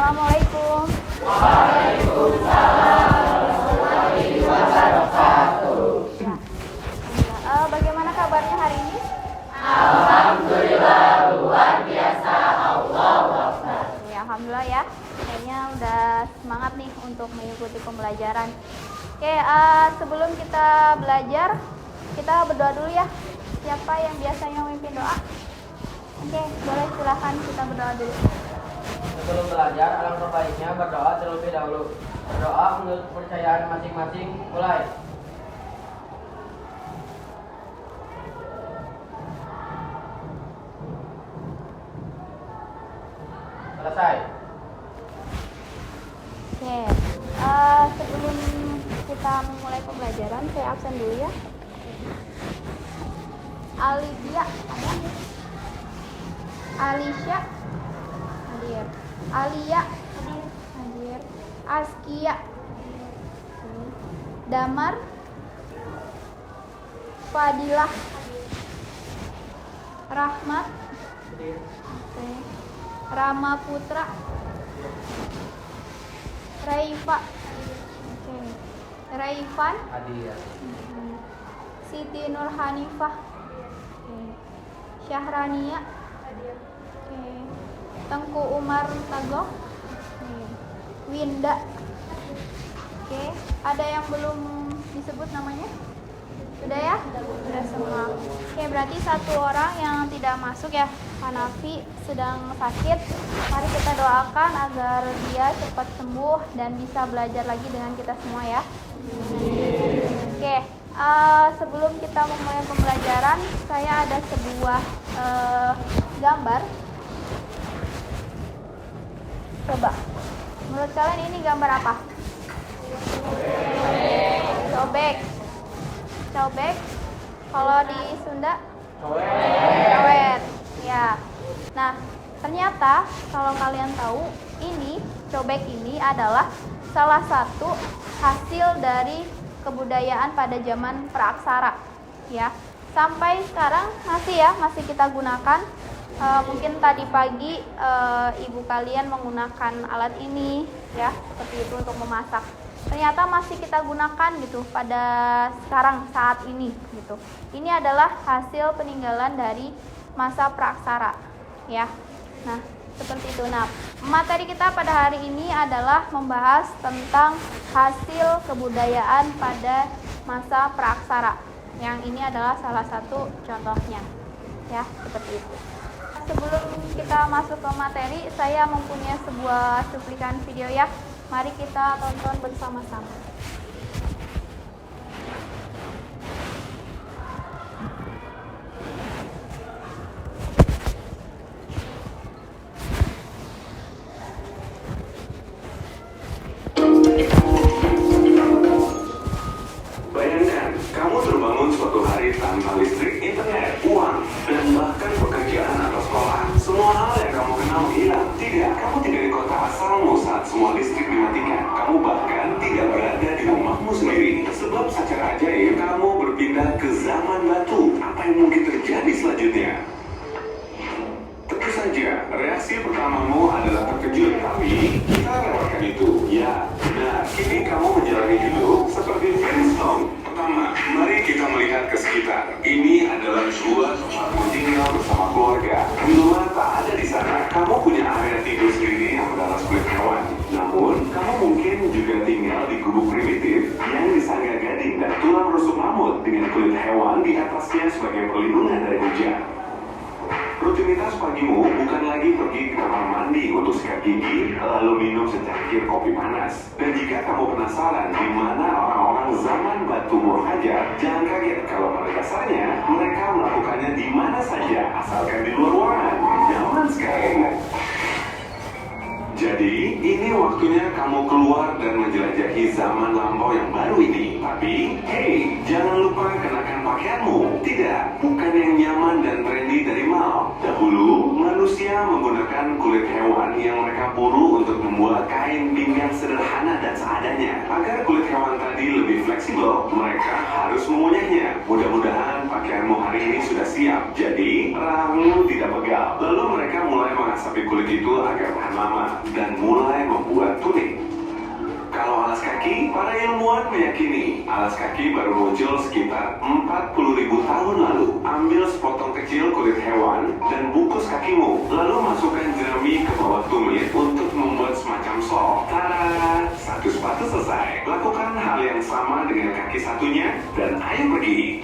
Assalamualaikum. Ya. Bagaimana kabarnya hari ini? Ya, alhamdulillah ya. Kayaknya udah semangat nih untuk mengikuti pembelajaran. Oke, sebelum kita belajar, kita berdoa dulu ya. Siapa yang biasanya memimpin doa? Oke, boleh silakan kita berdoa dulu. Sebelum belajar, alangkah baiknya berdoa terlebih dahulu. Berdoa menurut kepercayaan masing-masing. Mulai. Selesai. Oke, sebelum kita memulai pembelajaran, saya absen dulu ya. Alidia, ada? Alisya, hadir. Alia, hadir. Askia, Damar, Fadilah, Rahmat, oke. Rama Putra, Raifa, oke. Raifan, Hadir. Siti Nur Hanifah, oke. Syahrania, oke. Tengku Umar Tagoh, oke. Winda, oke. Ada yang belum disebut namanya? Sudah ya? Sudah semua. Oke, berarti satu orang yang tidak masuk ya, Hanafi sedang sakit. Mari kita doakan agar dia cepat sembuh dan bisa belajar lagi dengan kita semua ya. Oke, sebelum kita memulai pembelajaran, saya ada sebuah gambar. Coba, menurut kalian ini gambar apa? Cobek. Cobek. Kalau di Sunda? Cowet. Ya. Nah, ternyata kalau kalian tahu, ini cobek ini adalah salah satu hasil dari kebudayaan pada zaman praaksara. Ya. Sampai sekarang masih kita gunakan. Mungkin tadi pagi ibu kalian menggunakan alat ini ya, seperti itu untuk memasak. Ternyata masih kita gunakan gitu pada sekarang saat ini gitu. Ini adalah hasil peninggalan dari masa praaksara ya. Nah, seperti itu. Nah, materi kita pada hari ini adalah membahas tentang hasil kebudayaan pada masa praaksara. Yang ini adalah salah satu contohnya ya, seperti itu. Sebelum kita masuk ke materi, saya mempunyai sebuah cuplikan video ya. Mari kita tonton bersama-sama. Bayangkan, kamu terbangun suatu hari tanpa listrik, internet, uang, dan bahkan pekerjaan atau sekolah. Semua hal yang kamu kenal hilang. Tidak, kamu tidak di kota asalmu saat semua listrik dimatikan. Kamu bahkan tidak berada di rumahmu sendiri. Sebab secara ajaib, kamu berpindah ke zaman batu. Apa yang mungkin terjadi selanjutnya? Tentu saja, reaksi pertamamu adalah terkejut. Tapi, kita lewatkan itu. Ya, benar. Kini kamu menjalani hidup seperti Flintstone. Pertama, mari kita melihat ke sekitar. Ini adalah gua tempatmu tinggal bersama keluarga. Di rumah tak ada di sana. Kamu punya area tidur sendiri yang beralas kulit hewan. Namun, kamu mungkin juga tinggal di gubuk primitif yang disangga gading dan tulang rusuk mamut dengan kulit hewan di atasnya sebagai perlindungan dari hujan. Rutinitas pagimu bukan lagi pergi ke kamar mandi untuk sikat gigi, lalu minum secangkir kopi panas. Dan jika kamu penasaran di mana orang-orang zaman batu Hajar, jangan kaget kalau pada dasarnya mereka melakukannya di mana saja, asalkan di luar ruangan. Nyaman sekali. Jadi, ini waktunya kamu keluar dan menjelajahi zaman lampau yang baru ini. Tapi, hey, jangan lupa kenakan pakaianmu. Tidak, bukan yang nyaman dan trendy dari mall. Dahulu, manusia menggunakan kulit hewan yang mereka buru untuk membuat kain pinggang sederhana dan seadanya. Agar kulit hewan tadi lebih fleksibel, mereka harus mengunyahnya. Mudah-mudahan pakaianmu hari ini sudah siap. Jadi, rahangmu tidak pegal. Lalu mereka mulai lama sapi kulit itu agar tahan lama dan mulai membuat tuning. Kalau alas kaki, para ilmuwan meyakini alas kaki baru muncul sekitar 40.000 tahun lalu. Ambil sepotong kecil kulit hewan dan bungkus kakimu, lalu masukkan jerami ke bawah tumit untuk membuat semacam sol. Tada! Satu sepatu selesai. Lakukan hal yang sama dengan kaki satunya dan ayo pergi.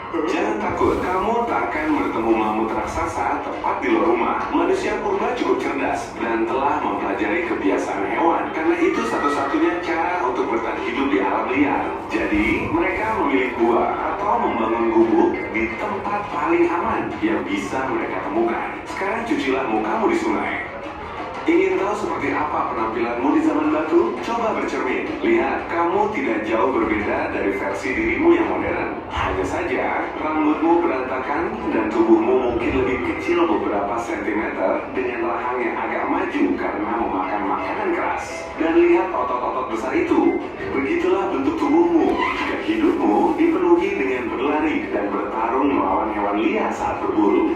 Jangan takut, kamu tak akan bertemu mamut raksasa tepat di luar rumah. Manusia purba cukup cerdas dan telah mempelajari kebiasaan hewan, karena itu satu-satunya cara untuk bertahan hidup di alam liar. Jadi, mereka memilih gua atau membangun gubuk di tempat paling aman yang bisa mereka temukan. Sekarang cucilah mukamu di sungai. Ingin tahu seperti apa penampilanmu di zaman batu? Coba bercermin. Lihat, kamu tidak jauh berbeda dari versi dirimu yang modern. Hanya saja, rambutmu berantakan dan tubuhmu mungkin lebih kecil beberapa sentimeter dengan rahang yang agak maju karena memakan makanan keras. Dan lihat otot-otot besar itu. Begitulah bentuk tubuhmu jika hidupmu dipenuhi dengan berlari dan bertarung melawan hewan liar saat berburu.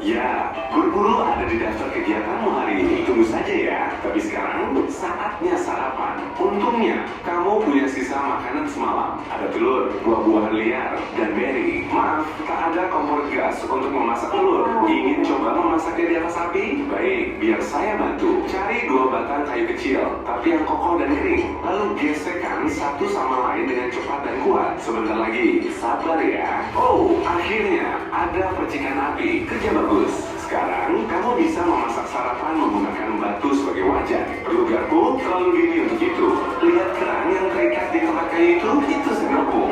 Ya, berburu ada di daftar kegiatanmu hari ini. Tunggu saja ya. Tapi sekarang saatnya sarapan. Untungnya, kamu punya sisa makanan semalam. Ada telur, buah-buahan liar, dan beri. Maaf, tak ada kompor gas untuk memasak telur. Ingin coba memasaknya di atas api? Baik, biar saya bantu. Cari 2 batang kayu kecil, tapi yang kokoh dan kering. Lalu gesekkan satu sama lain dengan cepat dan kuat. Sebentar lagi, sabar ya. Oh, akhirnya ada percikan api. Kerja bagus. Sekarang, kamu bisa memasak sarapan menggunakan batu sebagai wajan. Perlu garpu? Terlalu dini untuk itu. Lihat kerang yang terikat di tempat kayu itu segarpu.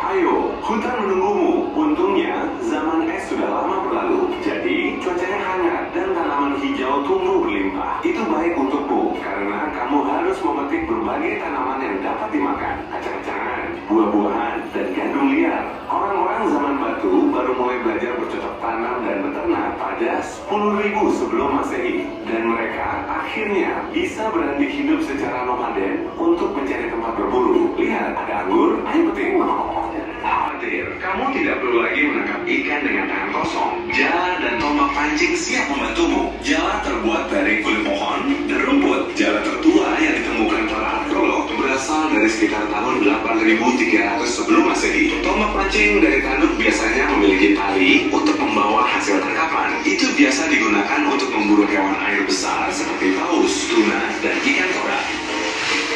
Ayo, hutan menunggumu. Untungnya, zaman es sudah lama berlalu. Jadi, cuacanya hangat dan tanaman hijau tumbuh berlimpah. Itu baik untukmu, karena kamu harus memetik berbagai tanaman yang dapat dimakan. Kacang-kacangan, buah-buahan, dan gandum liar. Orang-orang zaman batu baru mulai belajar bercocok tanam dan beternak pada 10.000 sebelum Masehi. Dan mereka akhirnya bisa berhenti hidup secara nomaden untuk mencari tempat berburu. Lihat, ada anggur, ayo petik. Khawatir, kamu tidak perlu lagi menangkap ikan dengan tangan kosong. Jala dan tombak pancing siap membantumu. Jala terbuat dari kulit pohon dan rumput. Jala tertua yang ditemukan para arkeolog berasal dari sekitar tahun 8.300 sebelum Masehi. Tombak pancing dari tanduk biasanya memiliki tali untuk membawa hasil tangkapan. Itu biasa digunakan untuk memburu hewan air besar seperti paus, tuna, dan ikan kora.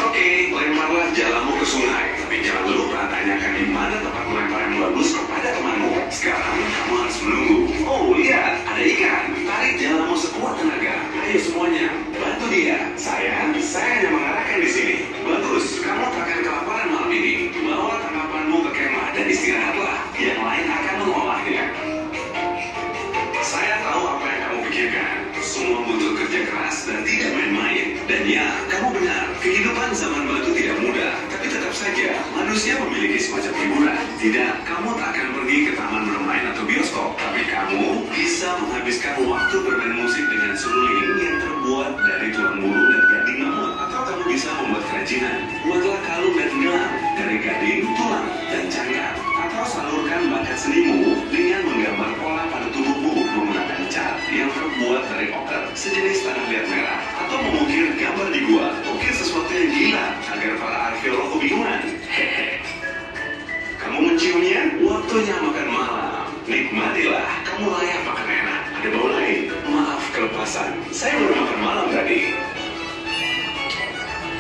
Oke, lemparlah jalamu ke sungai. Tapi jangan lupa tanyakan di mana tempat melempar yang bagus kepada temanmu. Sekarang kamu harus menunggu. Oh, lihat, ada ikan. Tarik jalamu sekuat tenaga. Ayo semuanya, bantu dia. Saya hanya mengarahkan di sini. Bagus, kamu tak akan kelaparan malam ini. Bawa tangkapanmu ke kemah dan istirahatlah. Yang lain akan mengolahnya. Saya tahu apa yang kamu pikirkan. Semua butuh kerja keras dan tidak main-main. Dan ya, kamu benar. Kehidupan zaman batu tidak mudah. Tapi tetap saja, manusia memiliki semacam hiburan. Tidak, kamu tak akan pergi ke taman bermain atau bioskop. Tapi kamu bisa menghabiskan waktu bermain musik dengan seruling yang terbuat dari tulang burung dan gading mamut. Atau kamu bisa membuat kerajinan. Buatlah kalung dan gelang dari gading, tulang, dan cangkang. Atau salurkan bakat senimu dengan menggambar pola pada tubuhmu menggunakan cat yang terbuat dari oker sejenis tanah liat merah. Atau mengukir gambar di gua. Ukir sesuatu yang gila agar para arkeolog kebingungan. Hehe. Kamu menciumnya? Waktunya makan malam. Nikmatilah, kamu layak makan enak. Ada bau lain. Maaf kelepasan. Saya baru makan malam tadi.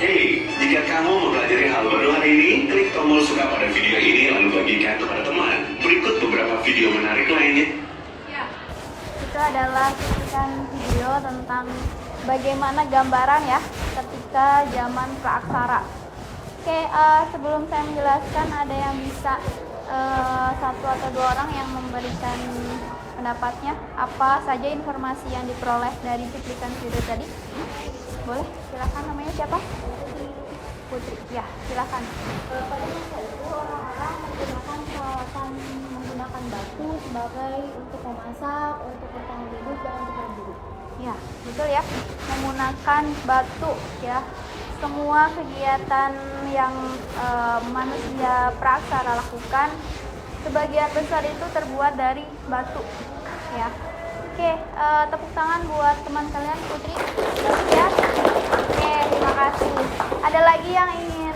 Hey, jika kamu mempelajari hal baru hari ini, klik tombol suka pada video ini lalu bagikan kepada teman. Berikut beberapa video menarik lainnya. Ya, itu adalah cuplikan video tentang bagaimana gambaran ya ketika zaman praaksara. Oke, sebelum saya menjelaskan, ada yang bisa satu atau dua orang yang memberikan pendapatnya apa saja informasi yang diperoleh dari cuplikan video tadi. Boleh, silakan. Namanya siapa? Putri. Ya, silakan. Pada masa itu orang-orang menggunakan peralatan menggunakan batu sebagai untuk memasak, untuk bertahan hidup dan untuk berburu. Ya, betul ya. Menggunakan batu ya. Semua kegiatan yang manusia praaksara lakukan sebagian besar itu terbuat dari batu ya. Oke, Oke, tepuk tangan buat teman kalian, Putri. Ya. Oke, terima kasih. Ada lagi yang ingin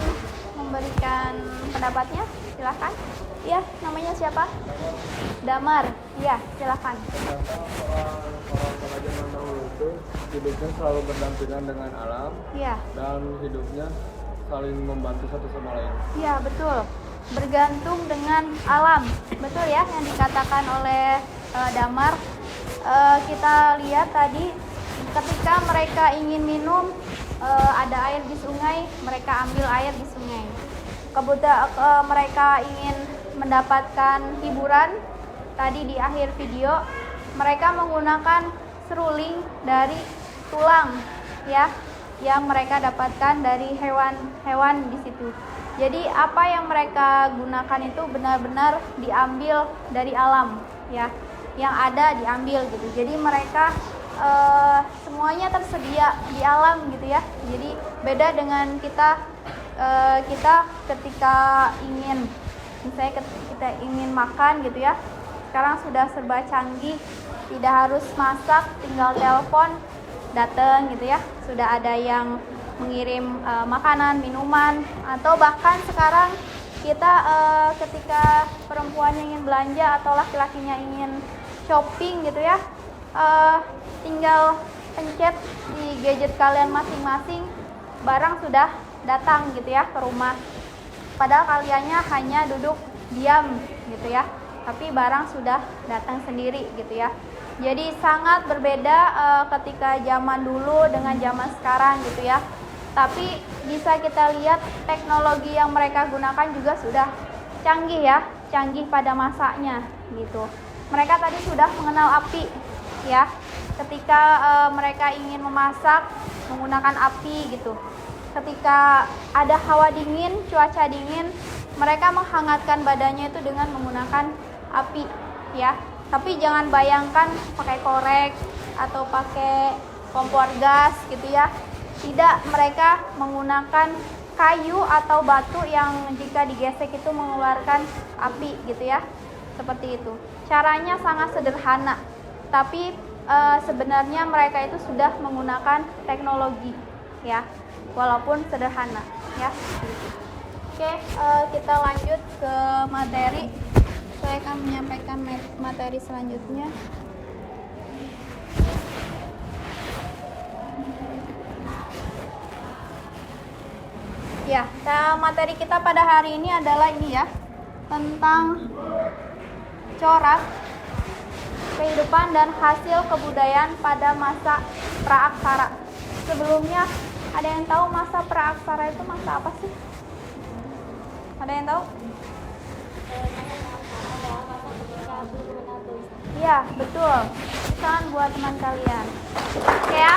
memberikan pendapatnya? Silahkan. Ya, namanya siapa? Damar. Ya, silahkan. Orang zaman dahulu itu hidupnya selalu berdampingan dengan alam Ya. dan hidupnya saling membantu satu sama lain. Ya, betul. Bergantung dengan alam. Betul ya yang dikatakan oleh Damar. Kita lihat tadi ketika mereka ingin minum, ada air di sungai, mereka ambil air di sungai. Mereka ingin mendapatkan hiburan, tadi di akhir video mereka menggunakan seruling dari tulang ya, yang mereka dapatkan dari hewan-hewan di situ. Jadi apa yang mereka gunakan itu benar-benar diambil dari alam ya, yang ada diambil gitu. Jadi mereka semuanya tersedia di alam gitu ya. Jadi beda dengan kita ketika ingin, misalnya kita ingin makan gitu ya, sekarang sudah serba canggih, tidak harus masak, tinggal telepon datang gitu ya, sudah ada yang mengirim makanan, minuman, atau bahkan sekarang kita ketika perempuannya ingin belanja atau laki-lakinya ingin shopping gitu ya, tinggal pencet di gadget kalian masing-masing, barang sudah datang gitu ya ke rumah. Padahal kaliannya hanya duduk diam gitu ya, tapi barang sudah datang sendiri gitu ya. Jadi sangat berbeda ketika zaman dulu dengan zaman sekarang gitu ya. Tapi bisa kita lihat teknologi yang mereka gunakan juga sudah canggih ya, canggih pada masanya gitu. Mereka tadi sudah mengenal api ya. Ketika mereka ingin memasak menggunakan api gitu. Ketika ada hawa dingin, cuaca dingin, mereka menghangatkan badannya itu dengan menggunakan api ya. Tapi jangan bayangkan pakai korek atau pakai kompor gas gitu ya. Tidak, mereka menggunakan kayu atau batu yang jika digesek itu mengeluarkan api gitu ya. Seperti itu. Caranya sangat sederhana, tapi sebenarnya mereka itu sudah menggunakan teknologi ya, walaupun sederhana ya. Oke, kita lanjut ke materi. Saya akan menyampaikan materi selanjutnya. Ya, materi kita pada hari ini adalah ini ya, tentang corak kehidupan dan hasil kebudayaan pada masa praaksara. Sebelumnya, ada yang tahu masa praaksara itu masa apa sih? Ada yang tahu? Iya, betul. Pesan buat teman kalian. Oke ya.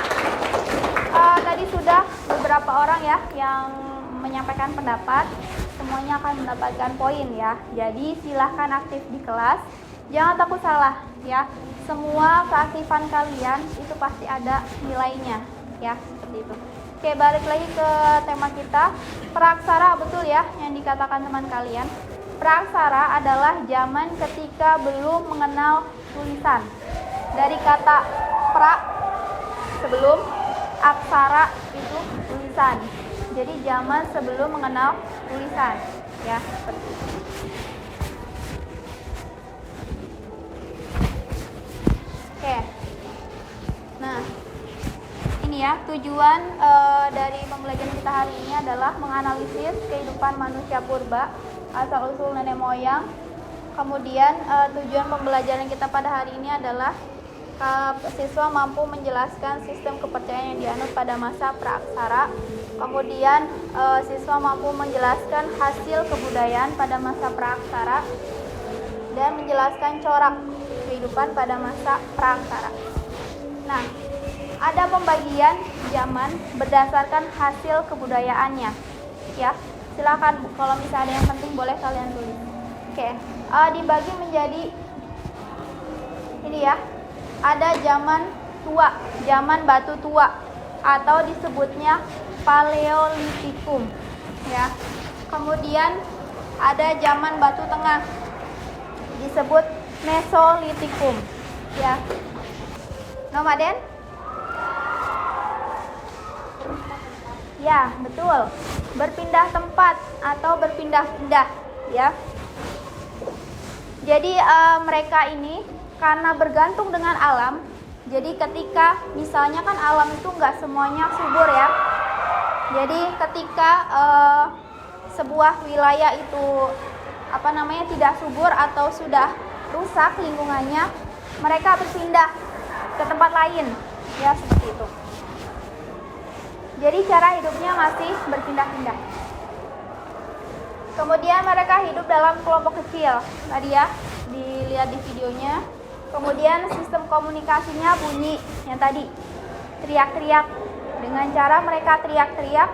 Tadi sudah beberapa orang ya yang menyampaikan pendapat. Semuanya akan mendapatkan poin ya. Jadi silahkan aktif di kelas. Jangan takut salah ya. Semua keaktifan kalian itu pasti ada nilainya ya, seperti itu. Oke, balik lagi ke tema kita. Praaksara, betul ya yang dikatakan teman kalian. Praaksara adalah zaman ketika belum mengenal tulisan. Dari kata pra, sebelum, aksara itu tulisan. Jadi zaman sebelum mengenal tulisan ya, seperti itu. Oke. Nah, ini ya tujuan dari pembelajaran kita hari ini adalah menganalisis kehidupan manusia purba, asal-usul nenek moyang. Kemudian tujuan pembelajaran kita pada hari ini adalah siswa mampu menjelaskan sistem kepercayaan yang dianut pada masa praaksara. Kemudian siswa mampu menjelaskan hasil kebudayaan pada masa praaksara dan menjelaskan corak kehidupan pada masa praaksara. Nah, ada pembagian zaman berdasarkan hasil kebudayaannya ya. Silakan kalau misalnya ada yang penting boleh kalian tulis. Oke, dibagi menjadi ini ya. Ada zaman tua, zaman batu tua, atau disebutnya Paleolitikum ya. Kemudian ada zaman batu tengah, disebut Mesolitikum ya. Nomaden? Ya, betul. Berpindah tempat atau berpindah-pindah, ya. Jadi mereka ini karena bergantung dengan alam. Jadi ketika misalnya kan alam itu nggak semuanya subur ya. Jadi ketika sebuah wilayah itu tidak subur atau sudah rusak lingkungannya, mereka berpindah ke tempat lain, ya seperti itu. Jadi cara hidupnya masih berpindah-pindah. Kemudian mereka hidup dalam kelompok kecil, tadi ya dilihat di videonya. Kemudian sistem komunikasinya bunyi yang tadi, teriak-teriak. Dengan cara mereka teriak-teriak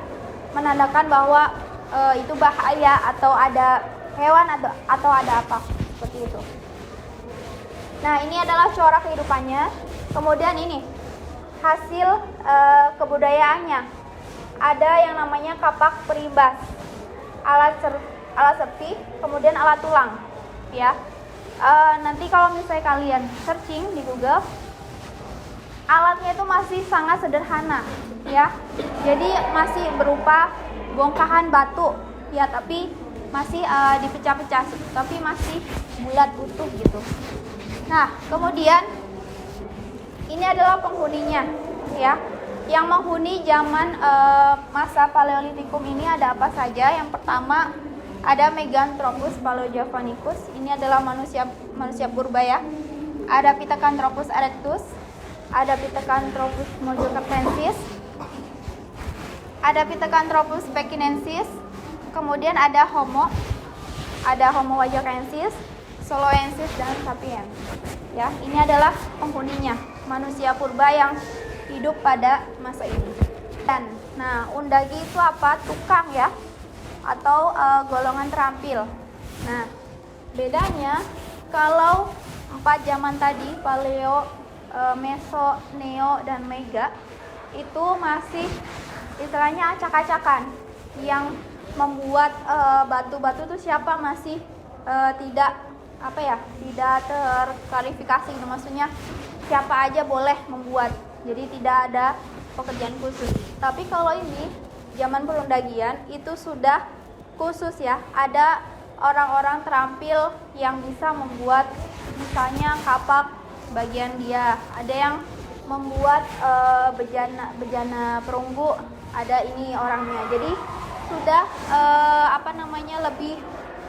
menandakan bahwa itu bahaya atau ada hewan atau ada apa, seperti itu. Nah, ini adalah corak kehidupannya. Kemudian ini hasil kebudayaannya. Ada yang namanya kapak peribas, alat sepi, kemudian alat tulang, ya. Nanti kalau misalnya kalian searching di Google, alatnya itu masih sangat sederhana, ya. Jadi masih berupa bongkahan batu, ya, tapi masih dipecah-pecah, tapi masih bulat utuh gitu. Nah, kemudian ini adalah penghuninya, ya. Yang menghuni zaman masa Paleolitikum ini ada apa saja? Yang pertama ada Meganthropus paleojavanicus, ini adalah manusia purba ya. Ada Pithecanthropus erectus, ada Pithecanthropus mojocertensis, ada Pithecanthropus pekinensis, kemudian ada Homo wajokensis, Soloensis, dan Sapiens. Ya, ini adalah penghuninya, manusia purba yang hidup pada masa ini. Dan, nah, undagi itu apa? Tukang ya, atau golongan terampil. Nah, bedanya kalau 4 zaman tadi, Paleo, Meso, Neo, dan Mega, itu masih istilahnya acak-acakan. Yang membuat batu-batu itu siapa masih tidak terklarifikasi gitu. Maksudnya siapa aja boleh membuat, jadi tidak ada pekerjaan khusus. Tapi kalau ini zaman perundagian itu sudah khusus ya, ada orang-orang terampil yang bisa membuat misalnya kapak bagian dia, ada yang membuat bejana perunggu, ada ini orangnya. Jadi sudah lebih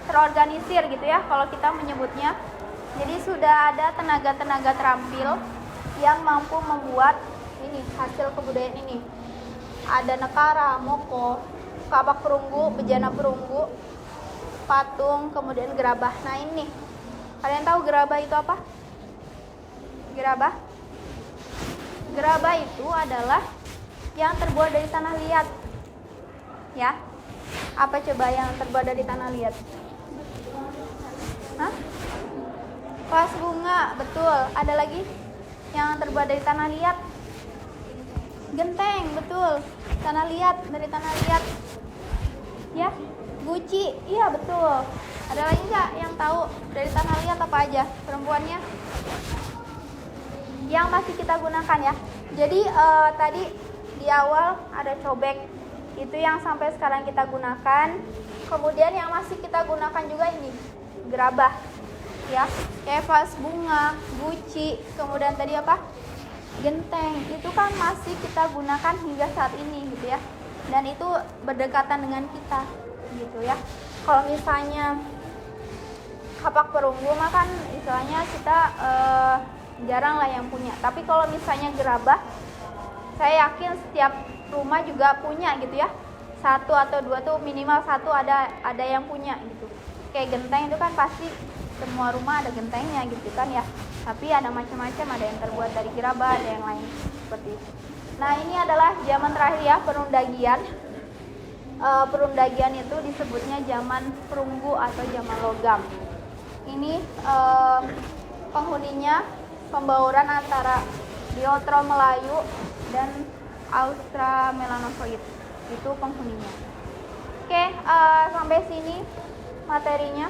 terorganisir gitu ya kalau kita menyebutnya. Jadi sudah ada tenaga-tenaga terampil yang mampu membuat ini hasil kebudayaan ini. Ada nekara, moko, kapak perunggu, bejana perunggu, patung, kemudian gerabah. Nah ini, kalian tahu gerabah itu apa? Gerabah itu adalah yang terbuat dari tanah liat. Ya, apa coba yang terbuat dari tanah liat? Hah? Vas bunga, betul. Ada lagi yang terbuat dari tanah liat? Genteng, betul. Tanah liat, dari tanah liat. Ya, guci, iya betul. Ada lagi nggak yang tahu dari tanah liat apa aja perempuannya? Yang masih kita gunakan ya. Jadi tadi di awal ada cobek, itu yang sampai sekarang kita gunakan. Kemudian yang masih kita gunakan juga ini gerabah, ya, kayak vas bunga, guci, kemudian tadi apa? Genteng, itu kan masih kita gunakan hingga saat ini gitu ya. Dan itu berdekatan dengan kita gitu ya. Kalau misalnya kapak perunggu mah kan istilahnya kita jarang lah yang punya. Tapi kalau misalnya gerabah, saya yakin setiap rumah juga punya gitu ya. 1 atau 2 tuh minimal 1 ada yang punya gitu. Kayak genteng itu kan pasti semua rumah ada gentengnya gitu kan ya. Tapi ada macam-macam, ada yang terbuat dari gerabah, ada yang lain seperti itu. Nah, ini adalah zaman terakhir ya, perundagian. Perundagian itu disebutnya zaman perunggu atau zaman logam. Ini penghuninya pembauran antara Diotro Melayu dan Australopithecus. Itu penghuninya. Oke, sampai sini materinya.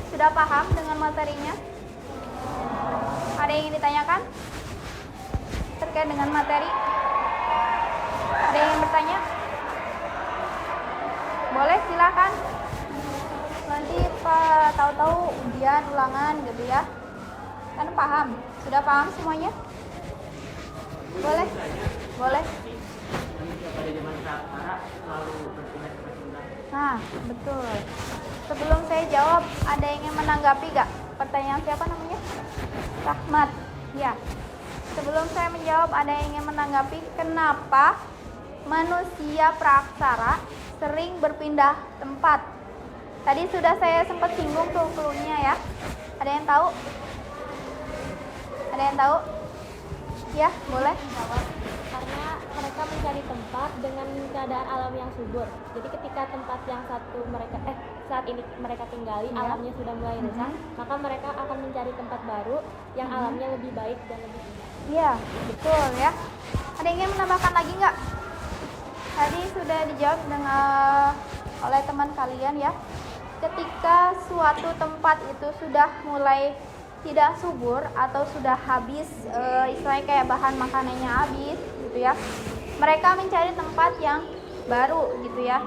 Sudah paham dengan materinya? Ada yang ingin ditanyakan? terkait dengan materi? Ada yang bertanya? Boleh, silakan. Nanti tahu-tahu ujian ulangan gitu ya. Kan paham? Sudah paham semuanya? Boleh? Boleh. Pada zaman praksara selalu berpindah ke Sunda. Nah, betul. Sebelum saya jawab, ada yang ingin menanggapi gak? Pertanyaan siapa namanya? Rahmat. Ya. Sebelum saya menjawab, ada yang ingin menanggapi kenapa manusia praksara sering berpindah tempat? Tadi sudah saya sempat singgung tuh clue-nya ya. Ada yang tahu? Ada yang tahu? Ya, boleh. Karena mereka mencari tempat dengan keadaan alam yang subur. Jadi ketika tempat yang saat ini mereka tinggali alamnya sudah mulai rusak, maka mereka akan mencari tempat baru yang alamnya lebih baik dan lebih indah. Iya, betul ya. Ada yang ingin menambahkan lagi nggak? Tadi sudah dijawab oleh teman kalian ya. Ketika suatu tempat itu sudah mulai tidak subur atau sudah habis, istilahnya kayak bahan makanannya habis gitu ya, mereka mencari tempat yang baru gitu ya,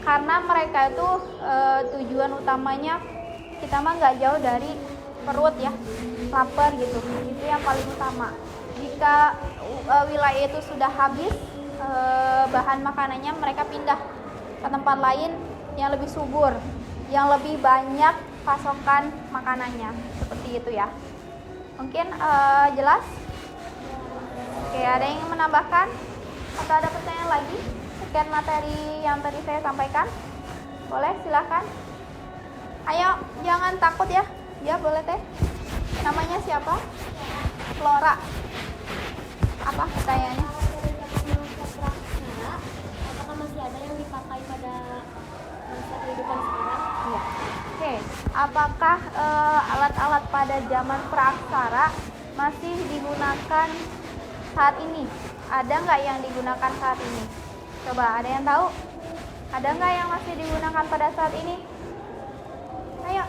karena mereka itu tujuan utamanya kita mah nggak jauh dari perut ya, lapar gitu, itu yang paling utama. Jika wilayah itu sudah habis bahan makanannya, mereka pindah ke tempat lain yang lebih subur, yang lebih banyak pasokan makanannya, seperti itu ya. Mungkin jelas? Oke, ada yang menambahkan atau ada pertanyaan lagi terkait materi yang tadi saya sampaikan? Boleh, silahkan. Ayo, jangan takut ya. Ya, boleh teh. Namanya siapa? Flora. Apa pertanyaannya? Apakah masih ada yang dipakai pada masa kehidupan sekarang? Iya. Oke, apakah alat-alat pada zaman praksara masih digunakan saat ini? Ada nggak yang digunakan saat ini? Coba, ada yang tahu? Ada nggak yang masih digunakan pada saat ini? Ayo.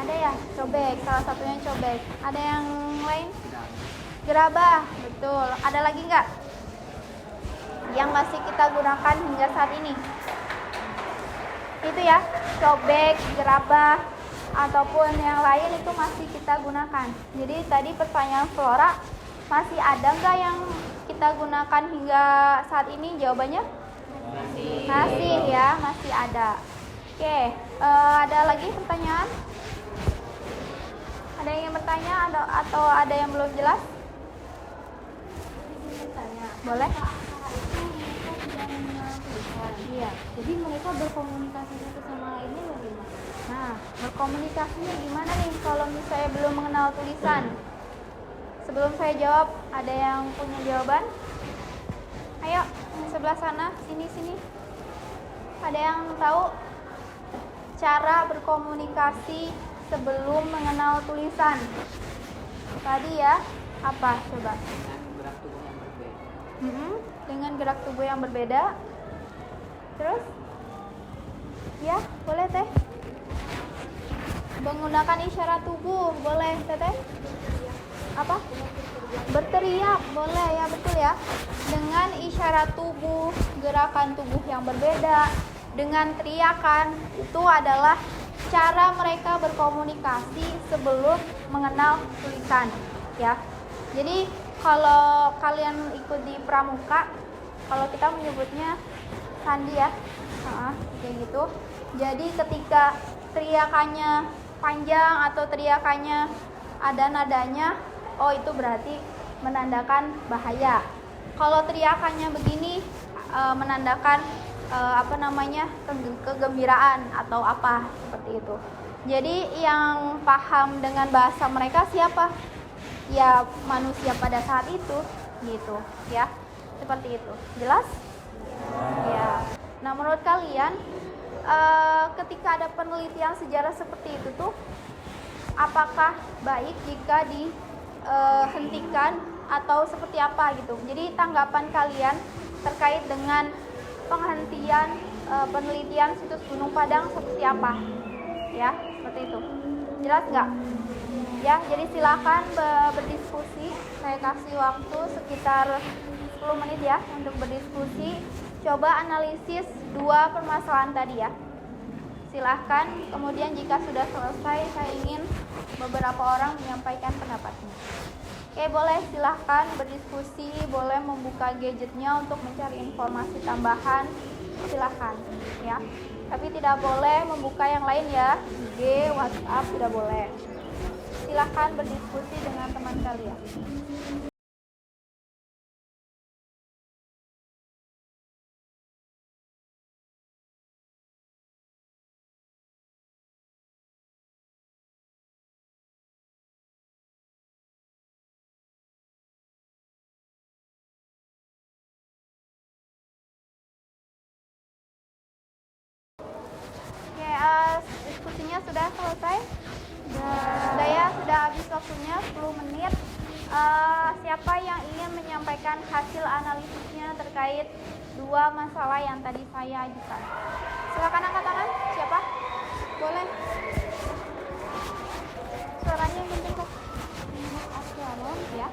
Ada ya, cobek. Salah satunya cobek. Ada yang lain? Gerabah, betul. Ada lagi nggak yang masih kita gunakan hingga saat ini? Itu ya, cobek, gerabah, ataupun yang lain itu masih kita gunakan. Jadi tadi pertanyaan Flora, masih ada nggak yang kita gunakan hingga saat ini? Jawabannya? Masih ya, masih ada. Oke, ada lagi pertanyaan? Ada yang ingin bertanya atau ada yang belum jelas? Boleh? Iya. Jadi mereka berkomunikasi satu sama lainnya bagaimana? Nah, berkomunikasinya gimana nih kalau misalnya belum mengenal tulisan? Sebelum saya jawab, ada yang punya jawaban? Ayo, yang sebelah sana, sini. Ada yang tahu cara berkomunikasi sebelum mengenal tulisan? Tadi ya, apa? Coba. Dengan gerak tubuh yang berbeda. Terus? Ya, boleh teh. Menggunakan isyarat tubuh, boleh teteh? Apa? Berteriak, boleh ya, betul ya. Dengan isyarat tubuh, gerakan tubuh yang berbeda, dengan teriakan, itu adalah cara mereka berkomunikasi sebelum mengenal tulisan, ya. Jadi kalau kalian ikut di pramuka, kalau kita menyebutnya sandi ya, kayak gitu. Jadi ketika teriakannya panjang atau teriakannya ada nadanya, oh itu berarti menandakan bahaya. Kalau teriakannya begini menandakan kegembiraan atau apa, seperti itu. Jadi yang paham dengan bahasa mereka siapa? Ya manusia pada saat itu, gitu ya. Seperti itu. Jelas? Ya. Nah, menurut kalian ketika ada penelitian sejarah seperti itu tuh, apakah baik jika dihentikan atau seperti apa gitu? Jadi tanggapan kalian terkait dengan penghentian penelitian situs Gunung Padang seperti apa? Ya, seperti itu. Jelas nggak? Ya, jadi silakan berdiskusi. Saya kasih waktu sekitar 10 menit ya untuk berdiskusi. Coba analisis dua permasalahan tadi ya. Silahkan, kemudian jika sudah selesai, saya ingin beberapa orang menyampaikan pendapatnya. Oke, boleh silahkan berdiskusi, boleh membuka gadgetnya untuk mencari informasi tambahan, silahkan ya. Tapi tidak boleh membuka yang lain ya, IG, WhatsApp tidak boleh. Silahkan berdiskusi dengan teman kalian. Diskusinya sudah selesai. Sudah ya, sudah habis waktunya 10 menit. Siapa yang ingin menyampaikan hasil analisisnya terkait dua masalah yang tadi saya ajukan? Silakan angkat tangan. Siapa? Boleh. Suaranya yang kenceng kok. Ya.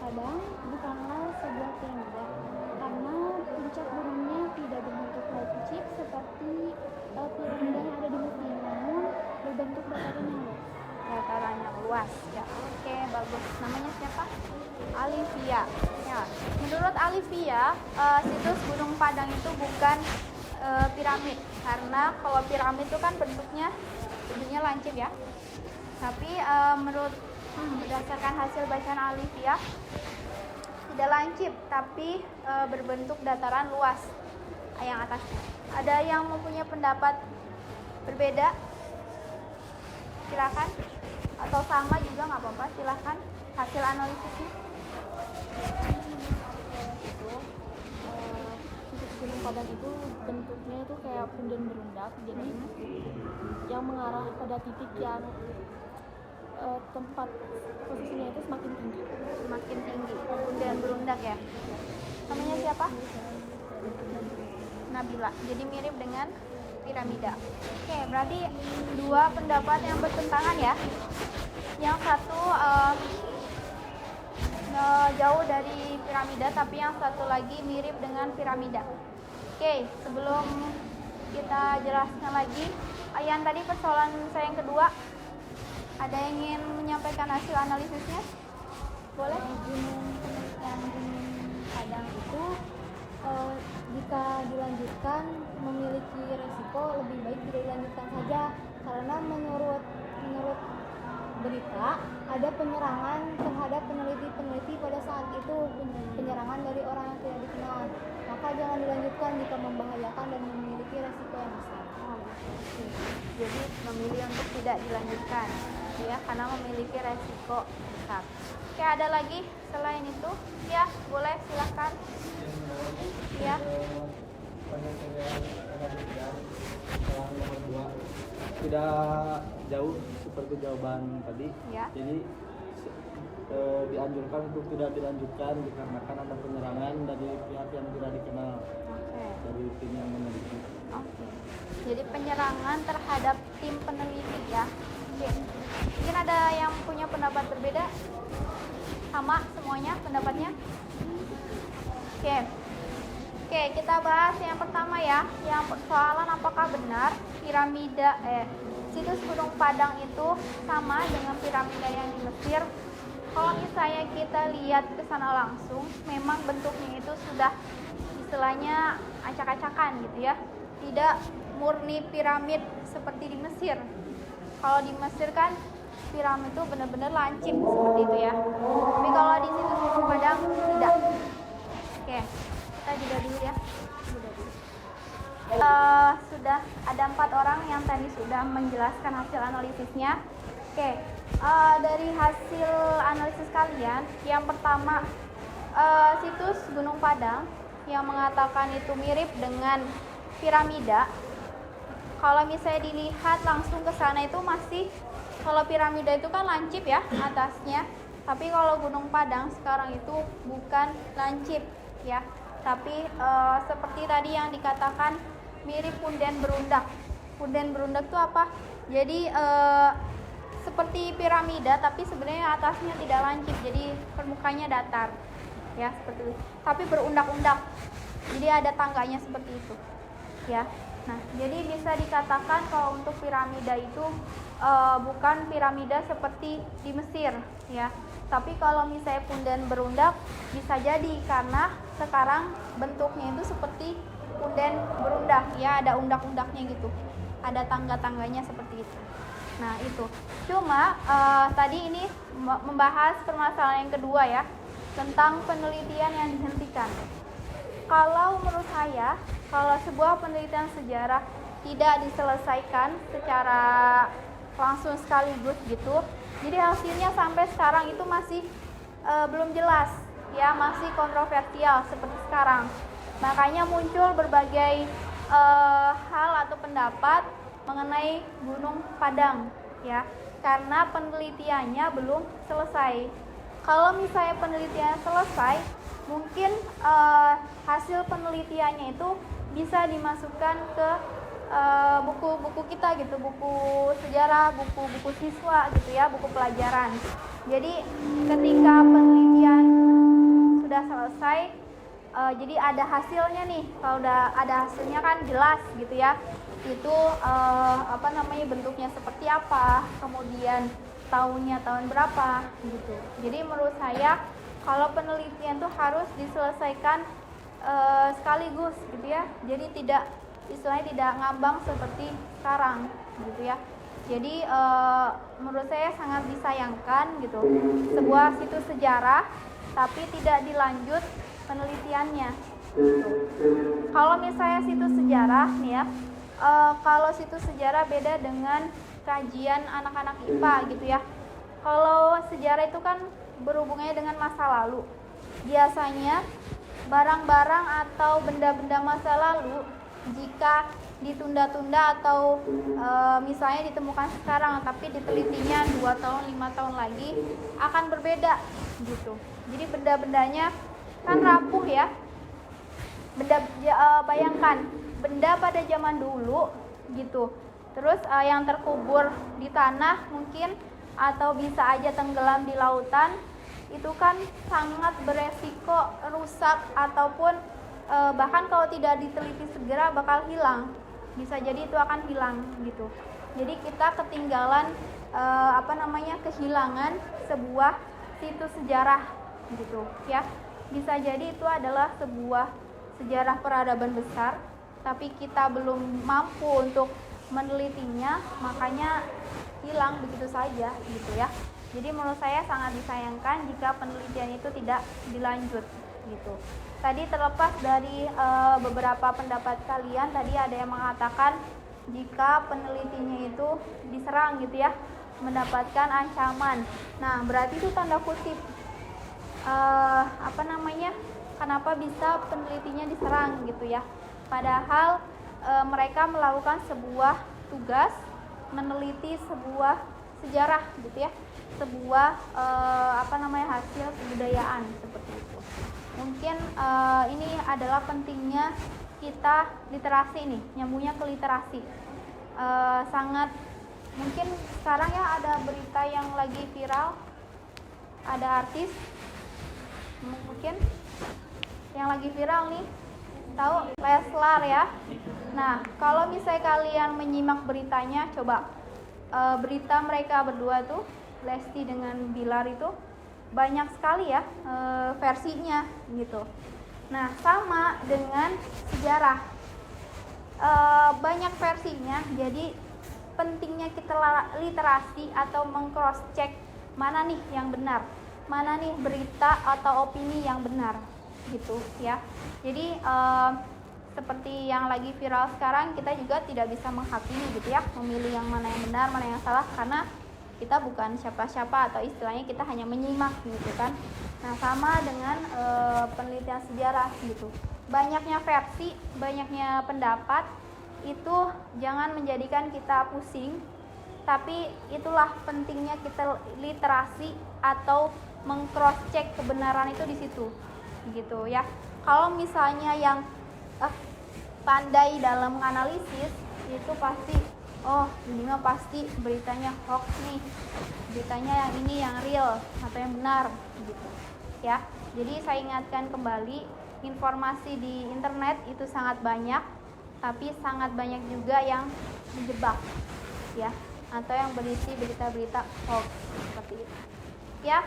Padang bukanlah sebuah tenda, karena puncak gunungnya tidak berbentuk lancip seperti piramida yang ada di Mesir, namun berbentuk dataran yang luas. Dataran yang luas. Ya, oke, bagus. Namanya siapa? Alivia. Ya, menurut Alivia, situs Gunung Padang itu bukan piramid, karena kalau piramid itu kan bentuknya lancip ya. Tapi menurut berdasarkan hasil bacaan Alivia, tidak lancip, tapi berbentuk dataran luas yang atasnya. Ada yang mempunyai pendapat berbeda? Silakan. Atau sama juga nggak apa-apa. Silakan hasil analisisnya. Situs Gunung Padang itu bentuknya itu kayak punden berundak, jadi yang mengarah pada titik yang tempat posisinya itu semakin tinggi. Semakin tinggi, punden berundak ya. Namanya siapa? Nabila. Jadi mirip dengan piramida. Oke, berarti dua pendapat yang bertentangan ya. Yang satu jauh dari piramida, tapi yang satu lagi mirip dengan piramida. Oke, sebelum kita jelaskan lagi, yang tadi persoalan saya yang kedua, ada yang ingin menyampaikan hasil analisisnya? Boleh? Gunung Padang itu jika dilanjutkan memiliki resiko, lebih baik tidak dilanjutkan saja, karena menurut berita ada penyerangan terhadap peneliti pada saat itu, penyerangan dari orang yang tidak dikenal. Maka jangan dilanjutkan jika membahayakan dan memiliki resiko yang besar. Jadi memilih untuk tidak dilanjutkan ya, karena memiliki resiko besar. Oke, ada lagi selain itu? Ya, boleh silakan. Ya. Tidak jauh seperti jawaban tadi. Ya. Jadi dianjurkan untuk tidak dilanjutkan dikarenakan ada penyerangan dari pihak yang tidak dikenal, Oke. dari tim yang meneliti. Oke. Jadi penyerangan terhadap tim peneliti ya. Oke. Mungkin ada yang punya pendapat berbeda? Sama semuanya pendapatnya? Oke. Oke, kita bahas yang pertama ya. Yang persoalan apakah benar piramida situs Gunung Padang itu sama dengan piramida yang di Mesir? Kalau misalnya kita lihat ke sana langsung, memang bentuknya itu sudah istilahnya acak-acakan gitu ya. Tidak murni piramid seperti di Mesir. Kalau di Mesir kan piramid itu benar-benar lancip seperti itu ya. Tapi kalau di situs Gunung Padang tidak. Oke, kita jeda dulu ya. Sudah ada 4 orang yang tadi sudah menjelaskan hasil analisisnya. Oke, dari hasil analisis kalian, yang pertama situs Gunung Padang yang mengatakan itu mirip dengan piramida. Kalau misalnya dilihat langsung ke sana itu masih, kalau piramida itu kan lancip ya atasnya, tapi kalau Gunung Padang sekarang itu bukan lancip ya, tapi seperti tadi yang dikatakan mirip punden berundak. Punden berundak itu apa? Jadi seperti piramida, tapi sebenarnya atasnya tidak lancip, jadi permukaannya datar, ya seperti itu. Tapi berundak-undak, jadi ada tangganya seperti itu, ya. Nah, jadi bisa dikatakan kalau untuk piramida itu bukan piramida seperti di Mesir, ya. Tapi kalau misalnya punden berundak, bisa jadi karena sekarang bentuknya itu seperti punden berundak, ya ada undak-undaknya gitu, ada tangga-tangganya seperti itu. Nah itu, cuma tadi ini membahas permasalahan yang kedua ya, tentang penelitian yang dihentikan. Kalau menurut saya, kalau sebuah penelitian sejarah tidak diselesaikan secara langsung sekaligus gitu, jadi hasilnya sampai sekarang itu masih belum jelas, ya masih kontroversial seperti sekarang. Makanya muncul berbagai hal atau pendapat mengenai Gunung Padang, ya, karena penelitiannya belum selesai. Kalau misalnya penelitiannya selesai, mungkin hasil penelitiannya itu bisa dimasukkan ke buku-buku kita gitu, buku sejarah, buku-buku siswa gitu ya, buku pelajaran. Jadi ketika penelitian sudah selesai, jadi ada hasilnya nih. Kalau udah ada hasilnya kan jelas gitu ya, itu bentuknya seperti apa, kemudian tahunnya tahun berapa gitu. Jadi menurut saya kalau penelitian tuh harus diselesaikan sekaligus gitu ya, jadi tidak istilahnya tidak ngambang seperti sekarang gitu ya. Jadi menurut saya sangat disayangkan gitu, sebuah situs sejarah tapi tidak dilanjut penelitiannya gitu. Kalau misalnya situs sejarah nih ya, kalau situs sejarah beda dengan kajian anak-anak IPA gitu ya. Kalau sejarah itu kan berhubungannya dengan masa lalu. Biasanya barang-barang atau benda-benda masa lalu jika ditunda-tunda atau misalnya ditemukan sekarang tapi ditelitinya 2 tahun 5 tahun lagi akan berbeda gitu. Jadi benda-bendanya kan rapuh ya. Bayangkan benda pada zaman dulu gitu, terus yang terkubur di tanah mungkin atau bisa aja tenggelam di lautan, itu kan sangat beresiko rusak ataupun bahkan kalau tidak diteliti segera bakal hilang, bisa jadi itu akan hilang gitu. Jadi kita ketinggalan kehilangan sebuah situs sejarah gitu ya. Bisa jadi itu adalah sebuah sejarah peradaban besar, tapi kita belum mampu untuk menelitinya, makanya hilang begitu saja gitu ya. Jadi menurut saya sangat disayangkan jika penelitian itu tidak dilanjut gitu. Tadi terlepas dari beberapa pendapat kalian, tadi ada yang mengatakan jika penelitinya itu diserang gitu ya, mendapatkan ancaman. Nah berarti itu tanda kutip kenapa bisa penelitinya diserang gitu ya, padahal mereka melakukan sebuah tugas meneliti sebuah sejarah gitu ya, sebuah hasil kebudayaan seperti itu. Mungkin ini adalah pentingnya kita literasi nih, nyambungnya ke literasi. Sangat mungkin sekarang ya ada berita yang lagi viral, ada artis mungkin yang lagi viral nih, tahu Leslar ya. Nah kalau misalnya kalian menyimak beritanya, coba berita mereka berdua tuh, Lesti dengan Bilar itu banyak sekali ya versinya gitu. Nah sama dengan sejarah, banyak versinya. Jadi pentingnya kita literasi atau meng-cross check mana nih yang benar, mana nih berita atau opini yang benar gitu ya. Jadi seperti yang lagi viral sekarang, kita juga tidak bisa menghakimi gitu ya, memilih yang mana yang benar mana yang salah, karena kita bukan siapa-siapa atau istilahnya kita hanya menyimak gitu kan. Nah sama dengan penelitian sejarah gitu, banyaknya versi, banyaknya pendapat itu jangan menjadikan kita pusing, tapi itulah pentingnya kita literasi atau meng-cross check kebenaran itu di situ gitu ya. Kalau misalnya yang pandai dalam menganalisis itu pasti oh ini mah pasti beritanya hoax nih, beritanya yang ini yang real atau yang benar gitu ya. Jadi saya ingatkan kembali, informasi di internet itu sangat banyak, tapi sangat banyak juga yang menjebak ya, atau yang berisi berita-berita hoax seperti itu ya.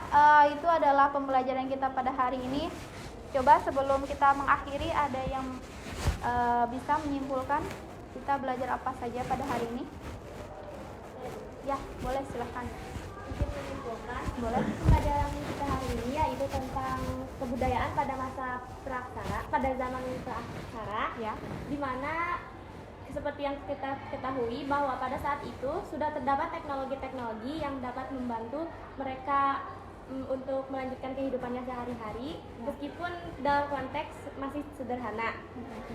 Itu adalah pembelajaran kita pada hari ini. Coba sebelum kita mengakhiri, ada yang bisa menyimpulkan kita belajar apa saja pada hari ini? Ya, boleh, silahkan. Mungkin menyimpulkan Boleh. pelajaran kita hari ini yaitu tentang kebudayaan pada masa praksara, pada zaman praksara, Ya. di mana seperti yang kita ketahui bahwa pada saat itu sudah terdapat teknologi-teknologi yang dapat membantu mereka untuk melanjutkan kehidupannya sehari-hari, meskipun dalam konteks masih sederhana.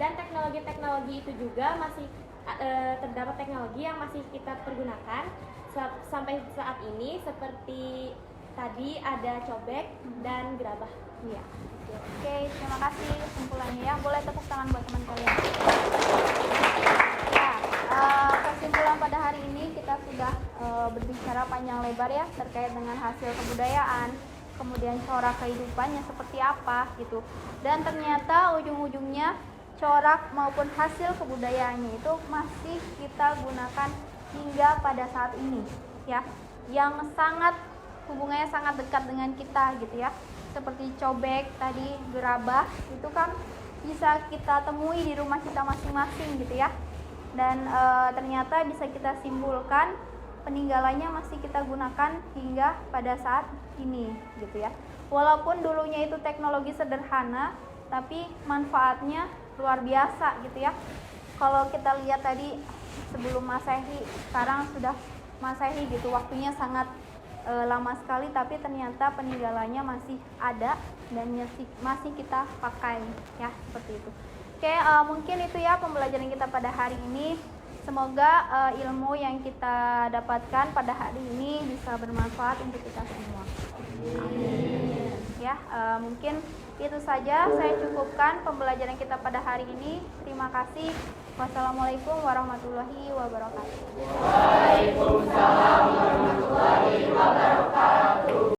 Dan teknologi-teknologi itu juga masih terdapat teknologi yang masih kita pergunakan sampai saat ini, seperti tadi ada cobek dan gerabah. Iya. Oke, terima kasih kesimpulannya ya. Boleh tepuk tangan buat teman kalian. Ya, kesimpulan pada hari ini kita sudah berbicara panjang lebar ya terkait dengan hasil kebudayaan, kemudian corak kehidupannya seperti apa gitu. Dan ternyata ujung-ujungnya corak maupun hasil kebudayaannya itu masih kita gunakan hingga pada saat ini ya, yang sangat hubungannya sangat dekat dengan kita gitu ya. Seperti cobek tadi, gerabah itu kan bisa kita temui di rumah kita masing-masing gitu ya. Dan ternyata bisa kita simpulkan peninggalannya masih kita gunakan hingga pada saat ini gitu ya. Walaupun dulunya itu teknologi sederhana, tapi manfaatnya luar biasa gitu ya. Kalau kita lihat tadi sebelum Masehi, sekarang sudah Masehi gitu, waktunya sangat lama sekali, tapi ternyata peninggalannya masih ada dan masih kita pakai ya, seperti itu. Oke, mungkin itu ya pembelajaran kita pada hari ini. Semoga ilmu yang kita dapatkan pada hari ini bisa bermanfaat untuk kita semua. Amin. Ya, mungkin itu saja saya cukupkan pembelajaran kita pada hari ini. Terima kasih. Wassalamualaikum warahmatullahi wabarakatuh. Waalaikumsalam warahmatullahi wabarakatuh.